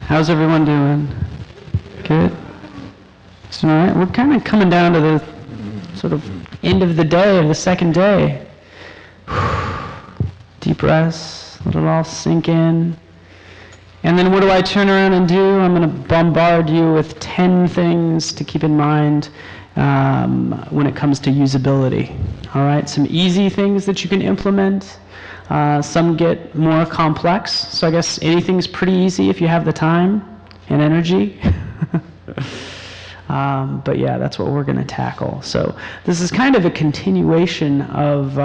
How's everyone doing? Good? All right. We're kind of coming down to the sort of end of the day, of the second day. Deep breaths, let it all sink in. And then what do I turn around and do? I'm going to bombard you with 10 things to keep in mind when it comes to usability. All right, some easy things that you can implement. Some get more complex, so I guess anything's pretty easy if you have the time and energy. But yeah, that's what we're going to tackle. So this is kind of a continuation of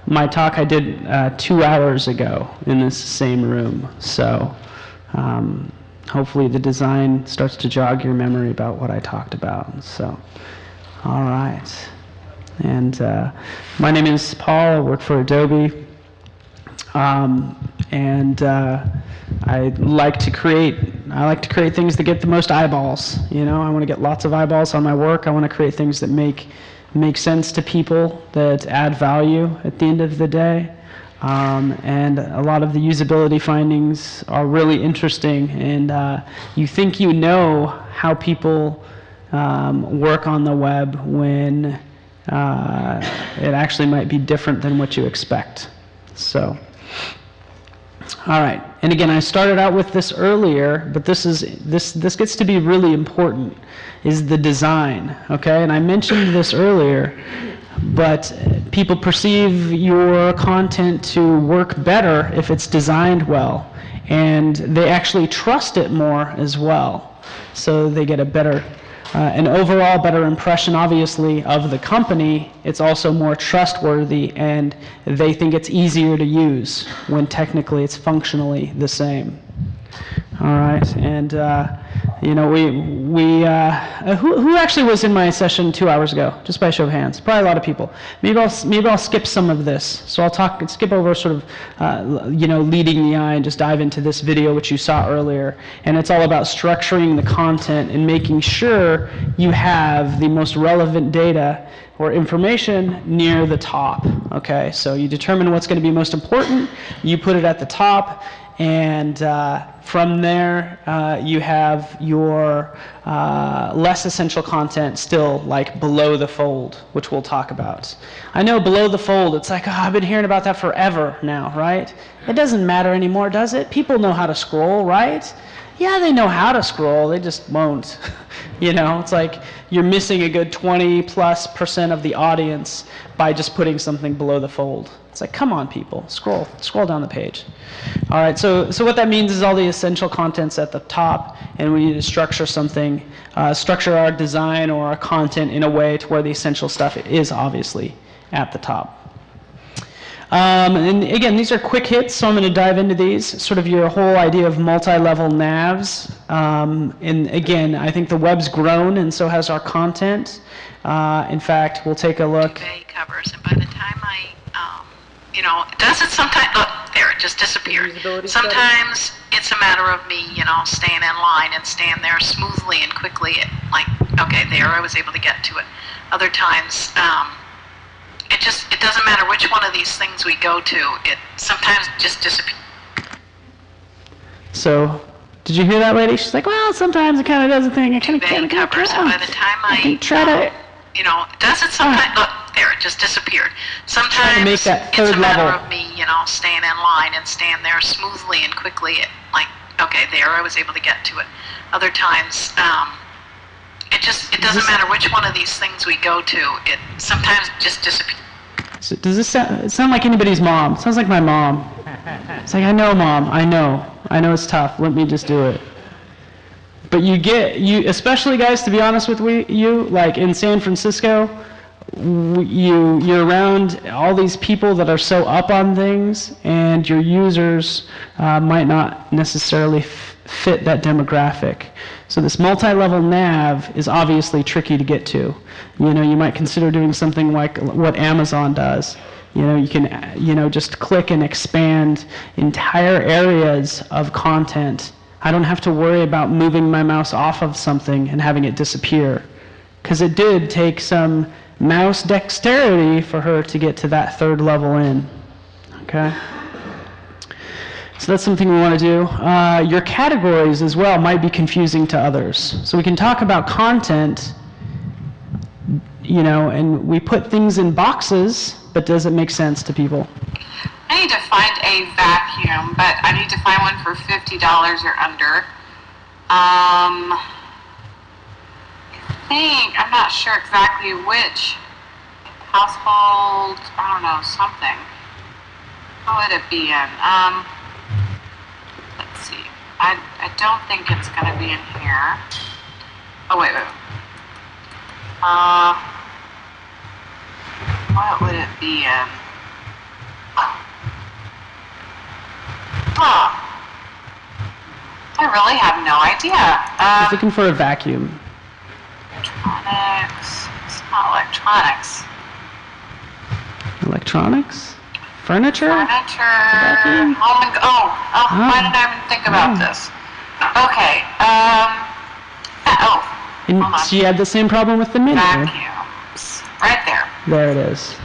my talk I did 2 hours ago in this same room. So hopefully the design starts to jog your memory about what I talked about. So, all right. And my name is Paul. I work for Adobe. I like to create things that get the most eyeballs. You know, I want to get lots of eyeballs on my work. I want to create things that make sense to people, that add value at the end of the day. And a lot of the usability findings are really interesting. And you think you know how people work on the web when it actually might be different than what you expect. So. All right, and again, I started out with this earlier, but this gets to be really important, is the design, okay? And I mentioned this earlier, but people perceive your content to work better if it's designed well, and they actually trust it more as well. So they get a better, an overall better impression, obviously, of the company. It's also more trustworthy, and they think it's easier to use when technically it's functionally the same. All right, and you know, who actually was in my session 2 hours ago? Just by a show of hands, probably a lot of people. Maybe I'll skip some of this. So I'll skip over sort of, you know, leading the eye and just dive into this video which you saw earlier. And it's all about structuring the content and making sure you have the most relevant data or information near the top. Okay, so you determine what's going to be most important. You put it at the top. And from there, you have your less essential content still like below the fold, which we'll talk about. I know below the fold, it's like, oh, I've been hearing about that forever now, right? It doesn't matter anymore, does it? People know how to scroll, right? Yeah, they know how to scroll, they just won't. You know, it's like you're missing a good 20+% of the audience by just putting something below the fold. It's like, come on, people, scroll down the page. All right, so what that means is all the essential content's at the top, and we need to structure something, structure our design or our content in a way to where the essential stuff is obviously at the top. And again, these are quick hits, so I'm going to dive into these, sort of your whole idea of multi-level navs. And again, I think the web's grown, and so has our content. In fact, we'll take a look. Covers, and by the time you know, does it sometimes, look, there, it just disappeared. Sometimes it's a matter of me, you know, staying in line and staying there smoothly and quickly, like, okay, there, I was able to get to it. Other times, it doesn't matter which one of these things we go to, it sometimes just disappears. So, did you hear that lady? She's like, well, sometimes it kind of does a thing. I kind of covers, and by the time I try to, you know, does it sometimes, look, there, it just disappeared. Sometimes make that third it's a matter level. of me, you know, staying in line and staying there smoothly and quickly, like, okay, there, I was able to get to it. Other times, it doesn't matter which one of these things we go to, it sometimes just disappears. So does this sound like anybody's mom? It sounds like my mom. It's like, I know, Mom, I know it's tough, let me just do it. But you especially guys, to be honest with you, like in San Francisco, you're around all these people that are so up on things, and your users might not necessarily fit that demographic. So this multi-level nav is obviously tricky to get to. You know, you might consider doing something like what Amazon does. You know, you can, you know, just click and expand entire areas of content. I don't have to worry about moving my mouse off of something and having it disappear, because it did take some mouse dexterity for her to get to that third level in. Okay? So that's something we want to do. Your categories as well might be confusing to others. So we can talk about content, you know, and we put things in boxes, but does it make sense to people? I need to find a vacuum, but I need to find one for $50 or under. I'm not sure exactly which. Household, I don't know, something. What would it be in? Let's see. I don't think it's going to be in here. Oh, wait. What would it be in? Oh, I really have no idea. He's looking for a vacuum. Electronics. It's not electronics. Electronics? Furniture? Furniture. Home and why did I even think about this? Okay. And hold on. she had the same problem with the menu. Vacuums. Right there. There it is.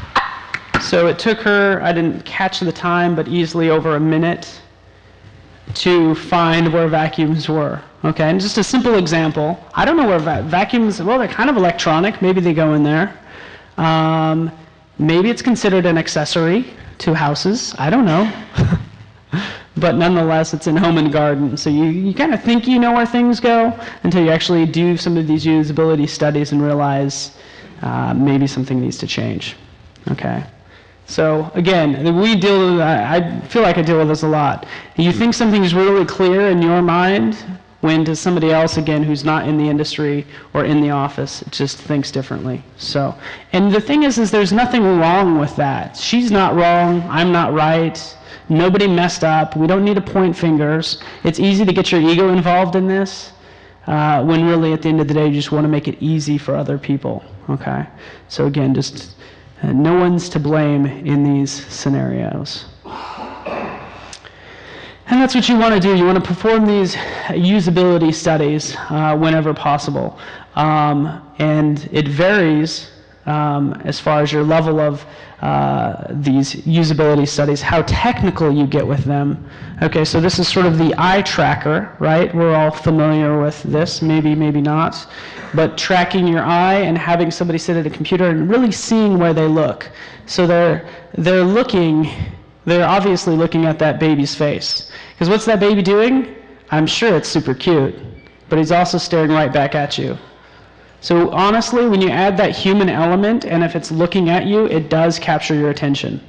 So it took her, I didn't catch the time, but easily over a minute to find where vacuums were. Okay, and just a simple example. I don't know where vacuums, well, they're kind of electronic. Maybe they go in there. Maybe it's considered an accessory to houses. I don't know. But nonetheless, it's in home and garden. So you kind of think you know where things go until you actually do some of these usability studies and realize maybe something needs to change. Okay. So again, we deal with, I feel like I deal with this a lot. You think something's really clear in your mind, when to somebody else, again, who's not in the industry or in the office, it just thinks differently. So, and the thing is there's nothing wrong with that. She's not wrong, I'm not right, nobody messed up, we don't need to point fingers. It's easy to get your ego involved in this, when really at the end of the day you just want to make it easy for other people. Okay? So again, just no one's to blame in these scenarios. And that's what you want to do. You want to perform these usability studies whenever possible. And it varies as far as your level of these usability studies, how technical you get with them. Okay, so this is sort of the eye tracker, right? We're all familiar with this, maybe not. But tracking your eye and having somebody sit at a computer and really seeing where they look. So they're obviously looking at that baby's face. Because what's that baby doing? I'm sure it's super cute, but he's also staring right back at you. So honestly, when you add that human element, and if it's looking at you, it does capture your attention.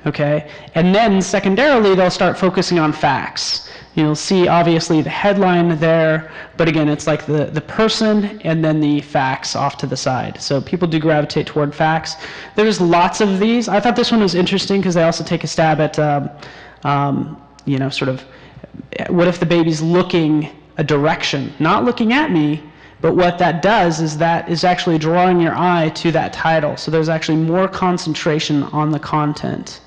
Okay? And then secondarily, they'll start focusing on facts. You'll see obviously the headline there, but again, it's like the person and then the facts off to the side. So people do gravitate toward facts. There's lots of these. I thought this one was interesting because they also take a stab at, sort of, what if the baby's looking a direction, not looking at me, but what that does is that is actually drawing your eye to that title. So there's actually more concentration on the content.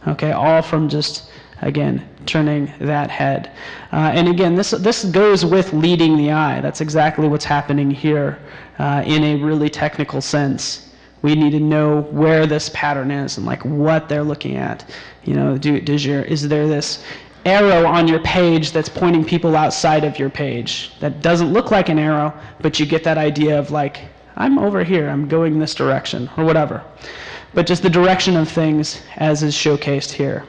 Okay, all from just, again, turning that head. And again, this goes with leading the eye. That's exactly what's happening here in a really technical sense. We need to know where this pattern is and like what they're looking at. You know, is there this arrow on your page that's pointing people outside of your page that doesn't look like an arrow, but you get that idea of like, I'm over here, I'm going this direction, or whatever. But just the direction of things as is showcased here.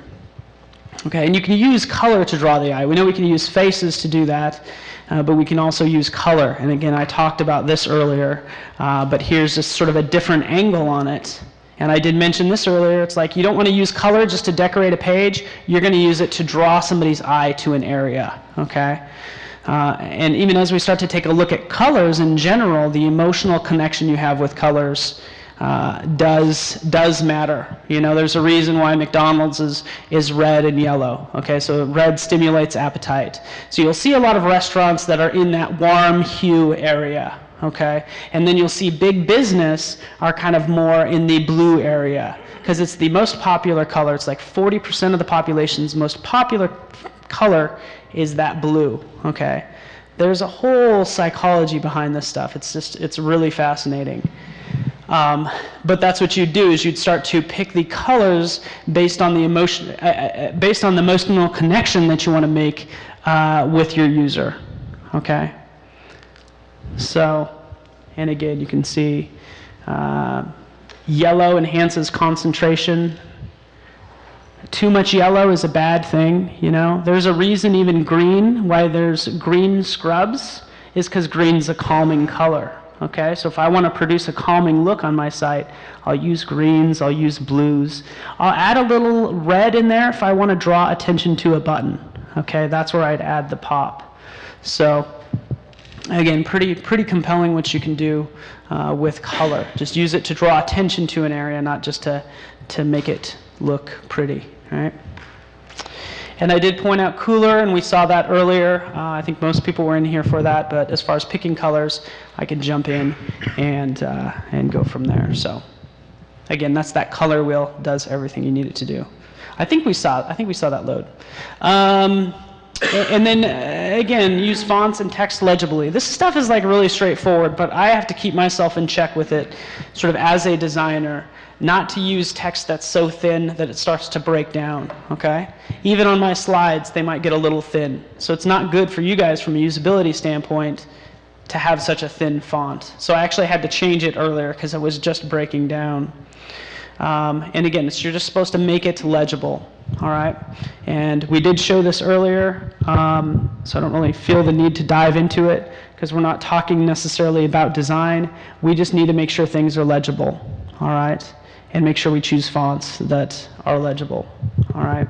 Okay, and you can use color to draw the eye. We know we can use faces to do that, but we can also use color. And again, I talked about this earlier, but here's just sort of a different angle on it. And I did mention this earlier. It's like you don't want to use color just to decorate a page. You're going to use it to draw somebody's eye to an area. Okay? And even as we start to take a look at colors in general, the emotional connection you have with colors does matter. You know, there's a reason why McDonald's is red and yellow. Okay, so red stimulates appetite. So you'll see a lot of restaurants that are in that warm hue area. Okay, and then you'll see big business are kind of more in the blue area because it's the most popular color. It's like 40% of the population's most popular color is that blue. Okay, There's a whole psychology behind this stuff. It's really fascinating. But that's what you'd do, is you'd start to pick the colors based on the emotional connection that you want to make with your user. Okay? So, and again, you can see yellow enhances concentration. Too much yellow is a bad thing, you know. There's a reason even green, why there's green scrubs, is because green's a calming color. Okay, so if I want to produce a calming look on my site, I'll use greens, I'll use blues. I'll add a little red in there if I want to draw attention to a button. Okay, that's where I'd add the pop. So again, pretty compelling what you can do with color. Just use it to draw attention to an area, not just to make it look pretty, right? And I did point out cooler, and we saw that earlier. I think most people were in here for that, but as far as picking colors, I can jump in and go from there. So again, that's that color wheel, does everything you need it to do. I think we saw that load. And then again, use fonts and text legibly. This stuff is like really straightforward, but I have to keep myself in check with it, sort of as a designer, not to use text that's so thin that it starts to break down, okay? Even on my slides, they might get a little thin. So it's not good for you guys from a usability standpoint to have such a thin font. So I actually had to change it earlier because it was just breaking down. And again, you're just supposed to make it legible, all right? And we did show this earlier, so I don't really feel the need to dive into it because we're not talking necessarily about design. We just need to make sure things are legible, all right? And make sure we choose fonts that are legible, all right?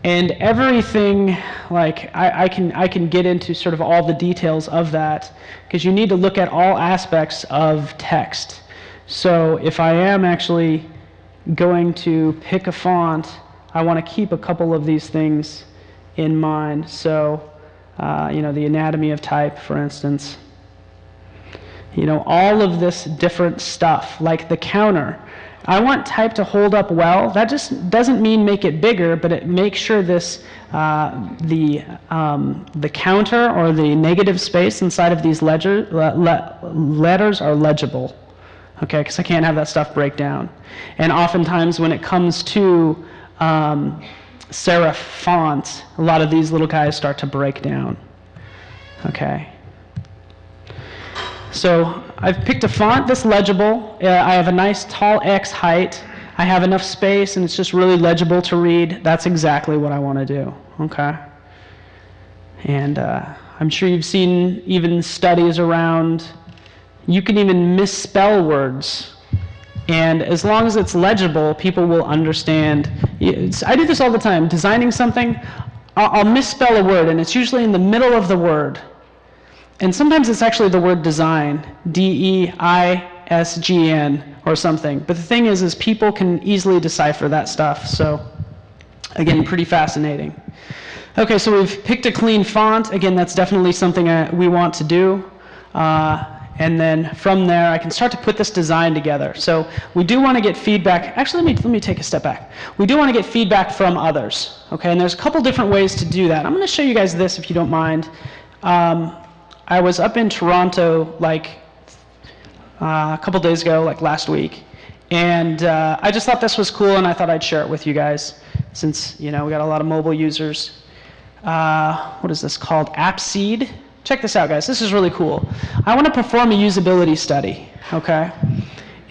And everything, like, I can get into sort of all the details of that because you need to look at all aspects of text. So if I am actually going to pick a font, I want to keep a couple of these things in mind. So, you know, the anatomy of type, for instance. You know, all of this different stuff, like the counter. I want type to hold up well. That just doesn't mean make it bigger, but it makes sure this, the counter or the negative space inside of these letters are legible. Okay, because I can't have that stuff break down. And oftentimes when it comes to serif fonts, a lot of these little guys start to break down. Okay. So I've picked a font that's legible. I have a nice tall X height. I have enough space, and it's just really legible to read. That's exactly what I want to do. Okay. And I'm sure you've seen even studies around, you can even misspell words. And as long as it's legible, people will understand. I do this all the time. Designing something, I'll misspell a word, and it's usually in the middle of the word. And sometimes it's actually the word design, D-E-I-S-G-N or something. But the thing is people can easily decipher that stuff. So again, pretty fascinating. Okay, so we've picked a clean font. Again, that's definitely something we want to do. And then from there, I can start to put this design together. So we do want to get feedback. Actually, let me take a step back. We do want to get feedback from others. Okay, and there's a couple different ways to do that. I'm going to show you guys this if you don't mind. I was up in Toronto like a couple days ago, like last week, and I just thought this was cool, and I thought I'd share it with you guys since, you know, we got a lot of mobile users. What is this called? Appseed. Check this out, guys. This is really cool. I want to perform a usability study, okay?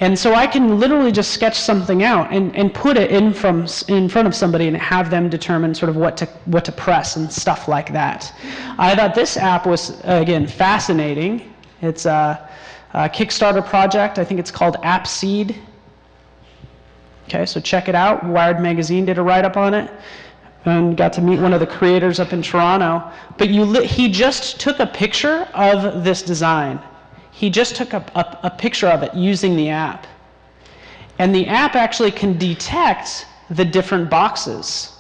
And so I can literally just sketch something out and put it in front of somebody and have them determine sort of what to press and stuff like that. I thought this app was, again, fascinating. It's a Kickstarter project. I think it's called Appseed. Okay, so check it out. Wired Magazine did a write-up on it. And got to meet one of the creators up in Toronto. But he just took a picture of this design. He just took a picture of it using the app. And the app actually can detect the different boxes.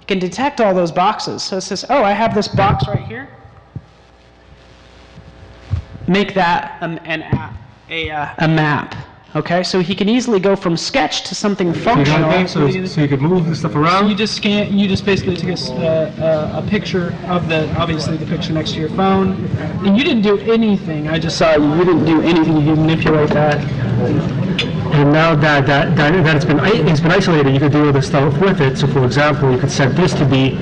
It can detect all those boxes. So it says, oh, I have this box right here. Make that a map. Okay, so he can easily go from sketch to something functional. So you can move the stuff around. You just basically take a picture of obviously the picture next to your phone, and you didn't do anything. I just saw you didn't do anything. You didn't manipulate that. And now that it's been isolated, you can do other stuff with it. So for example, you could set this to be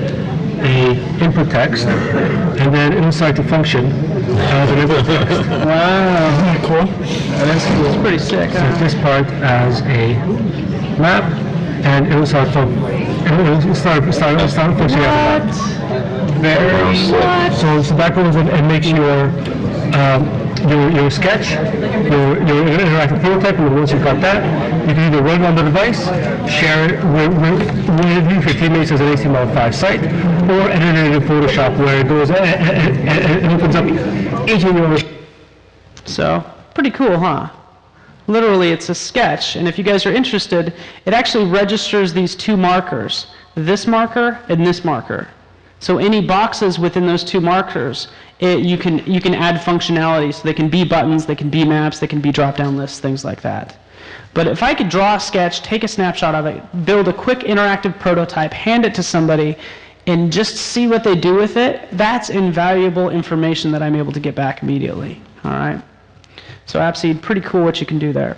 a input text, and then inside the function as an input text. Wow, Cool. That's pretty sick. So this part as a map, and it will start from function after that. Very sick. So that goes and makes your sketch, your interactive prototype, and once you've got that, you can either run it on the device, share it with your teammates as an HTML5 site, or edit it in Photoshop where it goes and opens up each of your... So, pretty cool, huh? Literally, it's a sketch, and if you guys are interested, it actually registers these two markers, this marker and this marker. So any boxes within those two markers, you can add functionality. So they can be buttons, they can be maps, they can be drop-down lists, things like that. But if I could draw a sketch, take a snapshot of it, build a quick interactive prototype, hand it to somebody, and just see what they do with it, that's invaluable information that I'm able to get back immediately. All right. So Appseed, pretty cool what you can do there.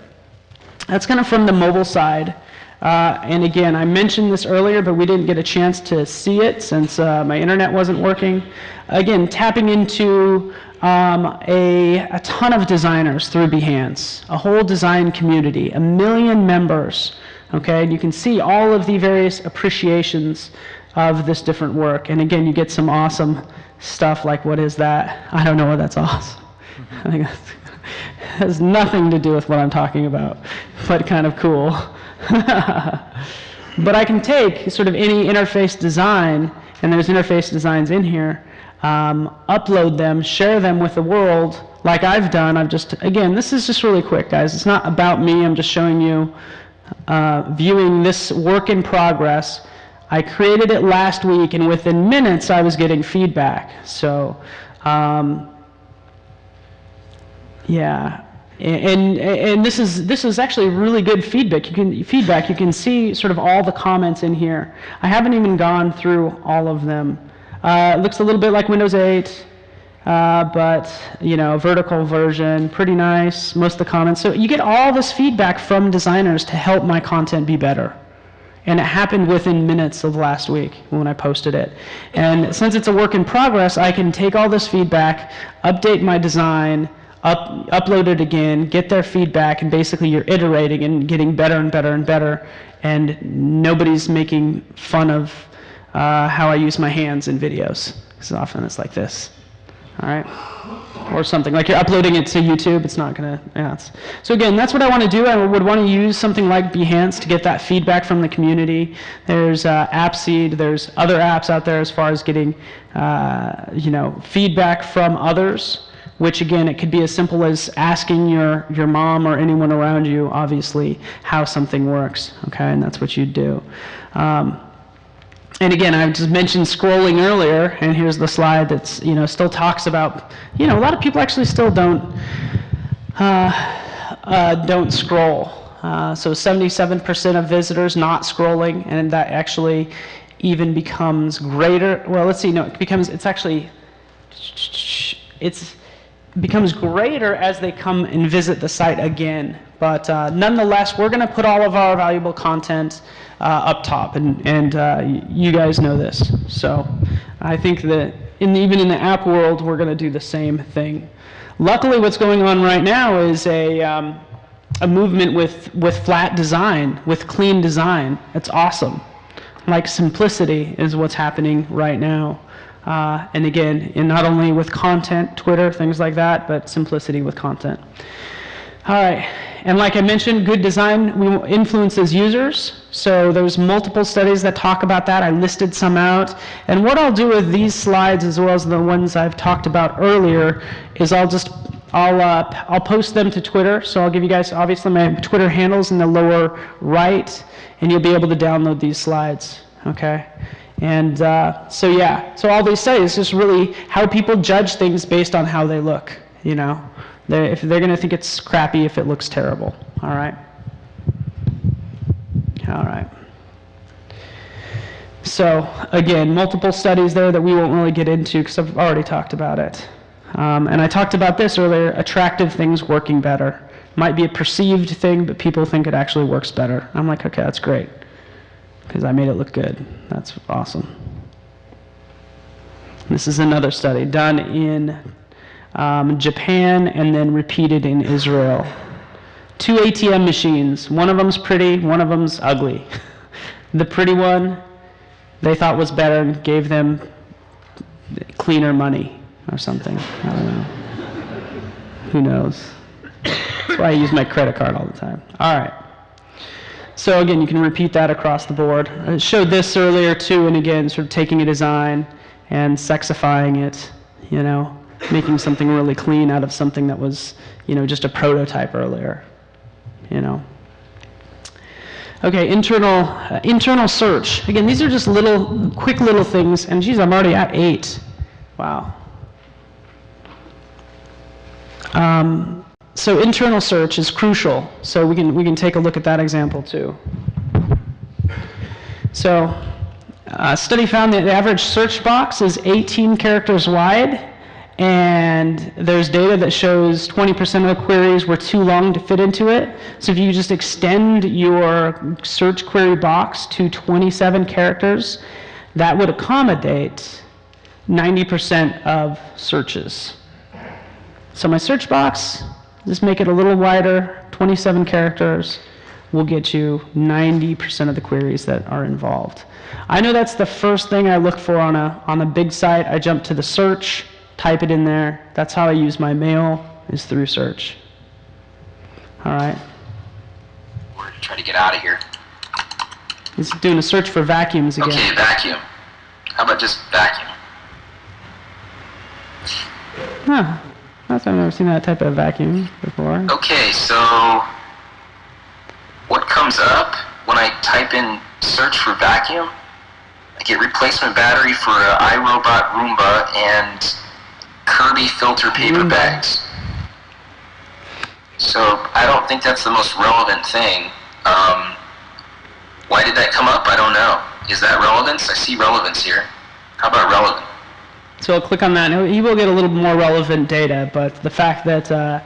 That's kind of from the mobile side. And again, I mentioned this earlier, but we didn't get a chance to see it since my internet wasn't working. Again, tapping into a ton of designers through Behance, a whole design community, 1 million members. Okay, and you can see all of the various appreciations of this different work. And again, you get some awesome stuff like, what is that? I don't know what that's awesome. I think that has nothing to do with what I'm talking about, but kind of cool. But I can take sort of any interface design, and there's interface designs in here, upload them, share them with the world like I've done. Again, this is just really quick, guys. It's not about me. I'm just showing you, viewing this work in progress. I created it last week, and within minutes I was getting feedback. So, yeah. And this is actually really good feedback. You can see sort of all the comments in here. I haven't even gone through all of them. It looks a little bit like Windows 8, but vertical version, pretty nice. Most of the comments. So you get all this feedback from designers to help my content be better. And it happened within minutes of last week when I posted it. And since it's a work in progress, I can take all this feedback, update my design, upload it again, get their feedback, and basically you're iterating and getting better and better and better, and nobody's making fun of how I use my hands in videos, because often it's like this, all right? Or something, like you're uploading it to YouTube, it's not gonna, So again, that's what I want to do. I would want to use something like Behance to get that feedback from the community. There's Appseed, there's other apps out there as far as getting, feedback from others, which again, it could be as simple as asking your mom or anyone around you, obviously, how something works, okay, and that's what you'd do. And again, I just mentioned scrolling earlier, and here's the slide that's, still talks about, a lot of people actually still don't scroll. So 77% of visitors not scrolling, and that actually even becomes greater. Well, let's see, no, it becomes greater as they come and visit the site again. But nonetheless, we're going to put all of our valuable content up top, and you guys know this. So I think that even in the app world, we're going to do the same thing. Luckily, what's going on right now is a movement with flat design, with clean design. It's awesome. Like simplicity is what's happening right now. And again, not only with content, Twitter, things like that, but simplicity with content. All right, and like I mentioned, good design influences users. So there's multiple studies that talk about that. I listed some out. And what I'll do with these slides, as well as the ones I've talked about earlier, is I'll post them to Twitter. So I'll give you guys, obviously, my Twitter handles in the lower right, and you'll be able to download these slides, okay? And so all these studies is just really how people judge things based on how they look. you know. If they're going to think it's crappy if it looks terrible. All right? All right. So, again, multiple studies there that we won't really get into because I've already talked about it. And I talked about this earlier, attractive things working better. Might be a perceived thing, but people think it actually works better. I'm like, okay, that's great, because I made it look good. That's awesome. This is another study done in Japan and then repeated in Israel. 2 ATM machines. One of them's pretty, one of them's ugly. The pretty one they thought was better and gave them cleaner money or something. I don't know. Who knows? That's why I use my credit card all the time. All right. So again, you can repeat that across the board. I showed this earlier too, and again, sort of taking a design and sexifying it, you know, making something really clean out of something that was, you know, just a prototype earlier, you know. Okay, internal search. Again, these are just quick little things, and geez, I'm already at 8. Wow. So internal search is crucial. So we can take a look at that example too. So a study found that the average search box is 18 characters wide, and there's data that shows 20% of the queries were too long to fit into it. So if you just extend your search query box to 27 characters, that would accommodate 90% of searches. So my search box, just make it a little wider, 27 characters, will get you 90% of the queries that are involved. I know that's the first thing I look for on a big site. I jump to the search, type it in there. That's how I use my mail, is through search. All right. We're trying to get out of here. It's doing a search for vacuums again. Okay, vacuum. How about just vacuum? Huh. I've never seen that type of vacuum before. Okay, so what comes up when I type in search for vacuum? I get replacement battery for iRobot Roomba and Kirby filter paper Roomba. bags. So I don't think that's the most relevant thing. Why did that come up? I don't know. Is that relevance? I see relevance here. How about relevant? So I'll click on that, and he will get a little more relevant data, but the fact that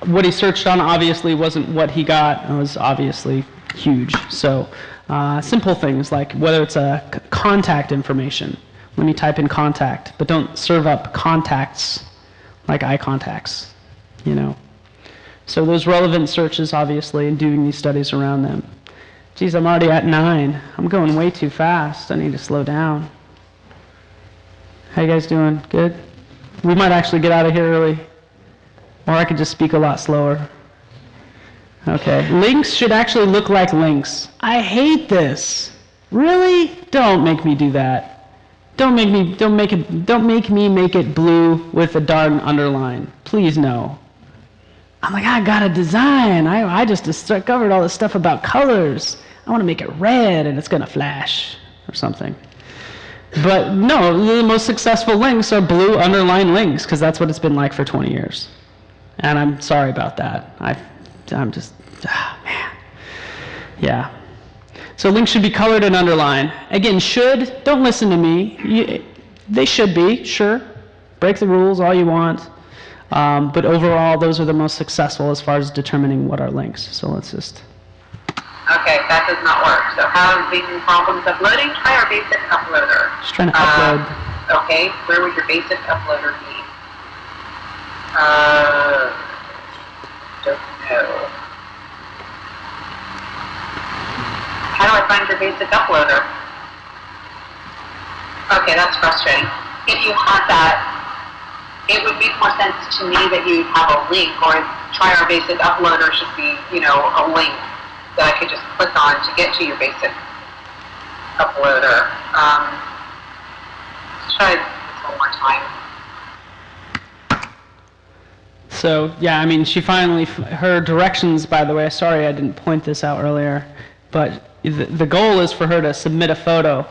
what he searched on obviously wasn't what he got, and was obviously huge. So simple things like whether it's a contact information. Let me type in contact, but don't serve up contacts like eye contacts, you know. So those relevant searches, obviously, and doing these studies around them. Geez, I'm already at 9. I'm going way too fast. I need to slow down. How you guys doing? Good? We might actually get out of here early. Or I could just speak a lot slower. Okay. Links should actually look like links. I hate this. Really? Don't make me do that. Don't make me make it blue with a darn underline. Please no. I'm like, I got a design. I just discovered all this stuff about colors. I want to make it red and it's going to flash or something. But no, the most successful links are blue underlined links because that's what it's been like for 20 years. And I'm sorry about that. I'm just, man. Yeah. So links should be colored and underlined. Again, should, don't listen to me. They should be, sure. Break the rules all you want. But overall, those are the most successful as far as determining what are links. So let's just... Okay, that does not work. So having problems uploading, try our basic uploader. Just trying to upload. Okay, where would your basic uploader be? Don't know. How do I find your basic uploader? Okay, that's frustrating. If you had that, it would make more sense to me that you have a link, or try our basic uploader should be, you know, a link that I could just click on to get to your basic uploader. Let's try this one more time. So, yeah, I mean, she finally, her directions, by the way, sorry I didn't point this out earlier, but the goal is for her to submit a photo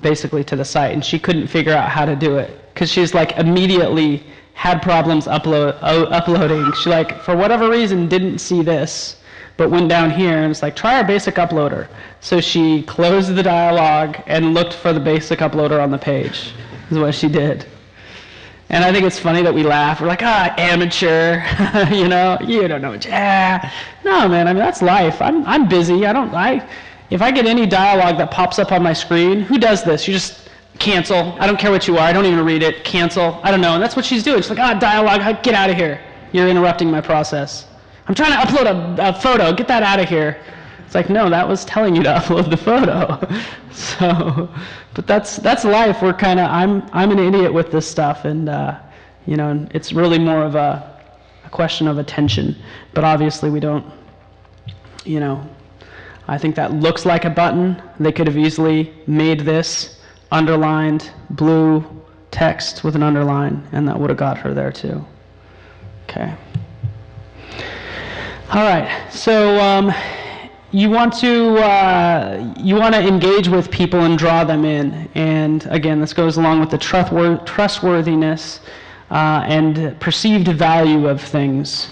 basically to the site, and she couldn't figure out how to do it because she's like immediately had problems uploading. She like, for whatever reason, didn't see this, but went down here and it's like, try our basic uploader. So she closed the dialog and looked for the basic uploader on the page, is what she did. And I think it's funny that we laugh. We're like, amateur, you know, you don't know what No, man, I mean, that's life. I'm busy. If I get any dialogue that pops up on my screen, who does this? You just cancel. I don't care what you are. I don't even read it. Cancel. I don't know. And that's what she's doing. She's like, dialogue, get out of here. You're interrupting my process. I'm trying to upload a photo. Get that out of here. It's like, no, that was telling you to upload the photo. So, but that's life. We're kind of, I'm an idiot with this stuff, and you know, it's really more of a question of attention. But obviously, we don't, you know, I think that looks like a button. They could have easily made this underlined blue text with an underline, and that would have got her there too. Okay. All right. So. You want to engage with people and draw them in, and again, this goes along with the trustworthiness and perceived value of things.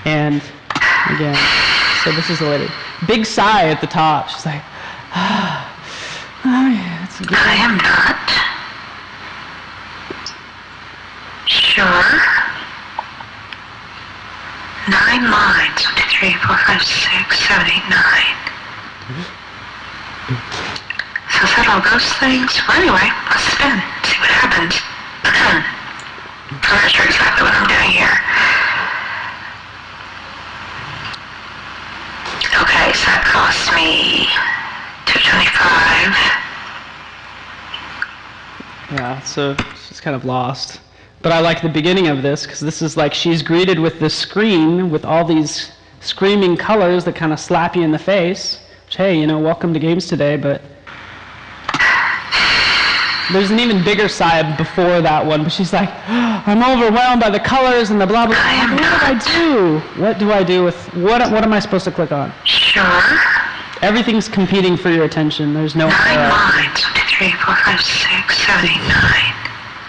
And again, so this is the lady. Big sigh at the top. She's like, that's good. I am not sure. 9 lines. 1, 2, 3, 4, 5, 6, 7, 8, 9. So is that all those things? Well, anyway, let's spin. See what happens. I'm not sure exactly what I'm doing here. Okay, so that cost me $2.25. Yeah, so she's kind of lost. But I like the beginning of this, because this is like she's greeted with this screen with all these screaming colors that kind of slap you in the face. Which, hey, you know, welcome to games today, but there's an even bigger side before that one. But she's like, I'm overwhelmed by the colors and the blah, blah, blah. What do I do? What do I do with, what am I supposed to click on? Sure. Everything's competing for your attention. There's no 9 lines. 1, 2, 3, 4, 5, 6, 7, 8,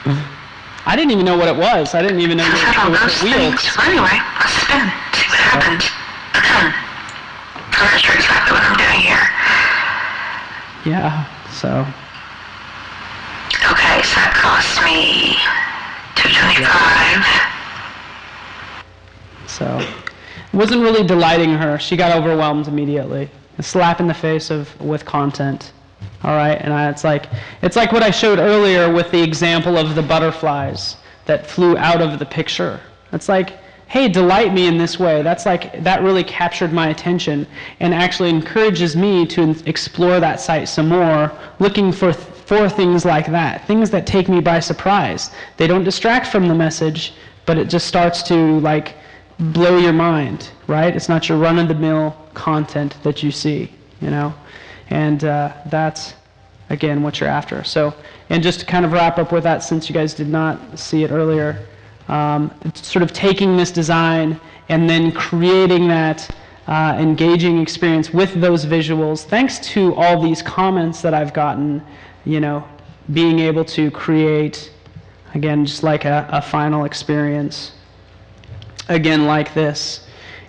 9. I didn't even know what it was. I didn't even know it was a wheel. Well, anyway, let's spin. See what happens. I'm not sure exactly what I'm doing here. Yeah, so. Okay, so that cost me $2.25. So, it wasn't really delighting her. She got overwhelmed immediately. A slap in the face with content. All right, and it's like what I showed earlier with the example of the butterflies that flew out of the picture. It's like, hey, delight me in this way. That really captured my attention and actually encourages me to explore that site some more, looking for things like that, things that take me by surprise. They don't distract from the message, but it just starts to like blow your mind, right? It's not your run-of-the-mill content that you see, you know? And that's, again, what you're after. So, and just to kind of wrap up with that, since you guys did not see it earlier, it's sort of taking this design and then creating that engaging experience with those visuals, thanks to all these comments that I've gotten, you know, being able to create, again, just like a final experience, again, like this.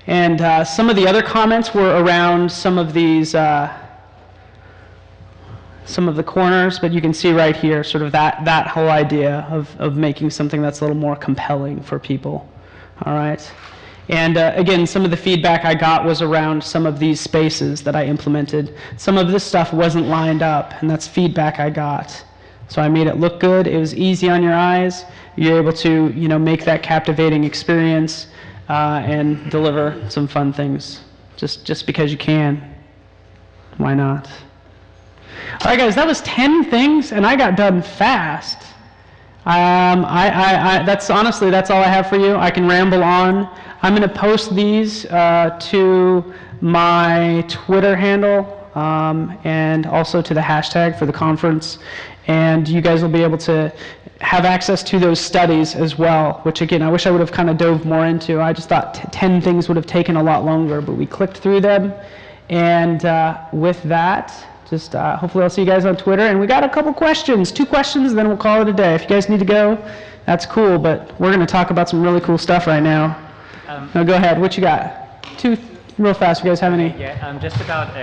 And some of the other comments were around some of these some of the corners, but you can see right here sort of that whole idea of making something that's a little more compelling for people. All right. And again, some of the feedback I got was around some of these spaces that I implemented. Some of this stuff wasn't lined up, and that's feedback I got. So I made it look good. It was easy on your eyes. You're able to, you know, make that captivating experience and deliver some fun things. Just because you can. Why not? All right, guys, that was 10 things, and I got done fast. That's honestly, that's all I have for you. I can ramble on. I'm going to post these to my Twitter handle and also to the hashtag for the conference, and you guys will be able to have access to those studies as well, which again, I wish I would have kind of dove more into. I just thought 10 things would have taken a lot longer, but we clicked through them, and with that, Just hopefully I'll see you guys on Twitter. And we got a couple questions, 2 questions, then we'll call it a day. If you guys need to go, that's cool, but we're going to talk about some really cool stuff right now. No, go ahead. What you got? 2 real fast. You guys have any? Yeah, just about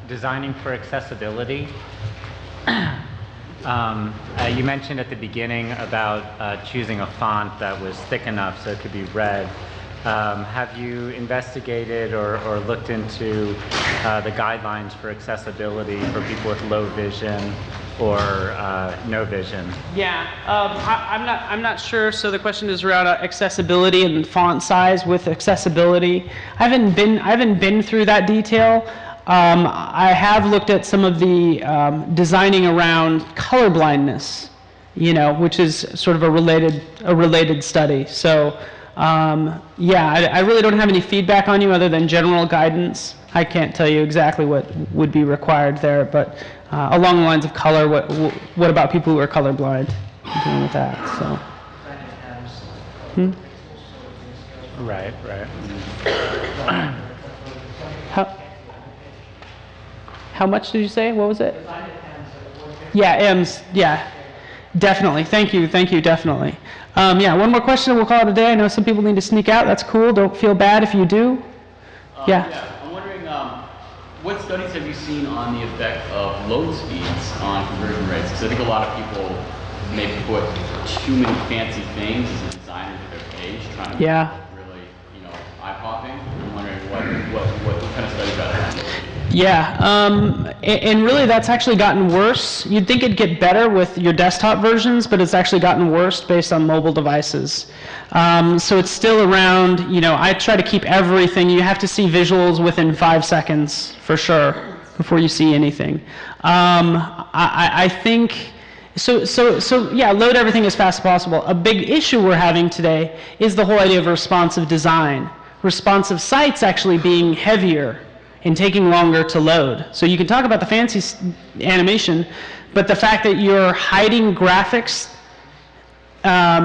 designing for accessibility. You mentioned at the beginning about choosing a font that was thick enough so it could be read. Have you investigated or looked into the guidelines for accessibility for people with low vision or no vision? Yeah, I'm not sure. So the question is around accessibility and font size with accessibility. I haven't been through that detail. I have looked at some of the designing around color blindness, which is sort of a related study. So yeah, I really don't have any feedback on you other than general guidance. I can't tell you exactly what would be required there, but along the lines of color, what about people who are colorblind? Dealing with that, so. Right. How much did you say? What was it? Yeah, M's. Yeah, definitely. Thank you, definitely. Yeah, one more question, we'll call it a day. I know some people need to sneak out. That's cool. Don't feel bad if you do. Yeah. I'm wondering, what studies have you seen on the effect of load speeds on conversion rates? Because I think a lot of people may put too many fancy things as a designer to their page, trying to make it really, eye-popping. I'm wondering what kind of studies are that? Yeah, and really that's actually gotten worse. You'd think it'd get better with your desktop versions, but it's actually gotten worse based on mobile devices. So it's still around, I try to keep everything. You have to see visuals within 5 seconds for sure before you see anything. I think, so yeah, load everything as fast as possible. A big issue we're having today is the whole idea of responsive design. Responsive sites actually being heavier and taking longer to load. So you can talk about the fancy animation, but the fact that you're hiding graphics,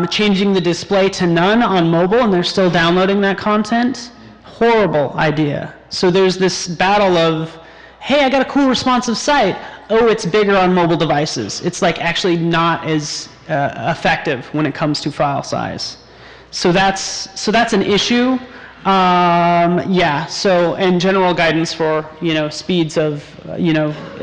changing the display to none on mobile and they're still downloading that content, horrible idea. So there's this battle of, hey, I got a cool responsive site. Oh, it's bigger on mobile devices. It's like actually not as effective when it comes to file size. So that's an issue. Yeah, so, and general guidance for, speeds of,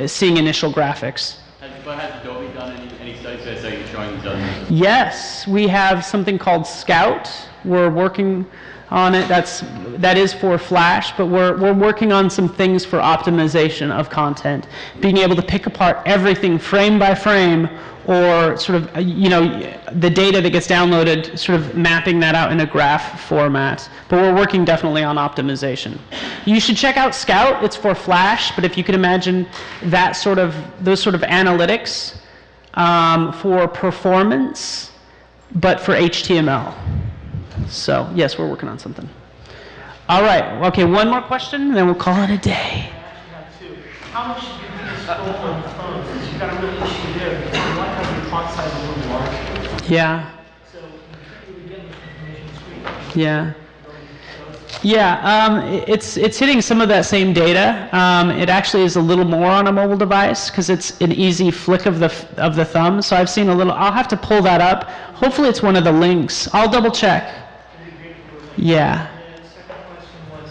seeing initial graphics. But has Adobe done any studies that you're showing these? Yes, we have something called Scout. We're working on it. That is for Flash, but we're working on some things for optimization of content, being able to pick apart everything frame by frame, or sort of, the data that gets downloaded, sort of mapping that out in a graph format. But we're working definitely on optimization. You should check out Scout. It's for Flash, but if you could imagine those sort of analytics for performance, but for HTML. So yes, we're working on something. All right. Okay, one more question, and then we'll call it a day. How much should you scroll on the phone? Because you've got a real issue there. Because you want to have your font size a little larger. Yeah. So you can't really get this information screen. Yeah. Yeah, it's hitting some of that same data. It actually is a little more on a mobile device because it's an easy flick of the thumb. So I've seen a little. I'll have to pull that up. Hopefully, it's one of the links. I'll double check. Yeah. And the second question was,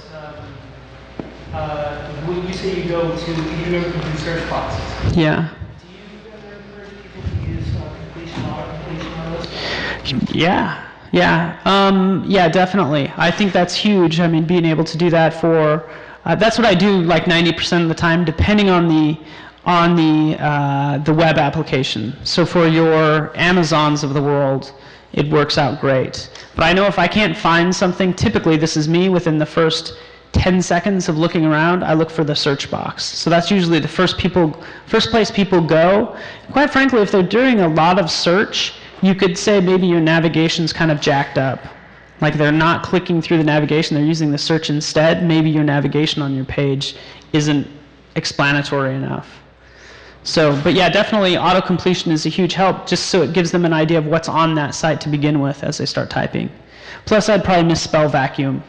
when you say you go to, you never can do search boxes. Yeah. Do you ever encourage people to use completion on this? Yeah. Yeah, definitely. I think that's huge. I mean, being able to do that for, that's what I do like 90% of the time, depending on the web application. So for your Amazons of the world, it works out great. But I know if I can't find something, typically this is me within the first 10 seconds of looking around, I look for the search box. So that's usually the first place people go. Quite frankly, if they're doing a lot of search, you could say maybe your navigation's kind of jacked up. Like they're not clicking through the navigation, they're using the search instead. Maybe your navigation on your page isn't explanatory enough. So, but yeah, definitely auto-completion is a huge help, just so it gives them an idea of what's on that site to begin with as they start typing. Plus, I'd probably misspell vacuum.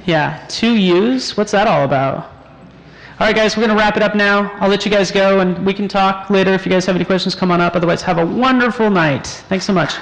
Yeah, 2 U's? What's that all about? All right, guys, we're going to wrap it up now. I'll let you guys go, and we can talk later. If you guys have any questions, come on up. Otherwise, have a wonderful night. Thanks so much.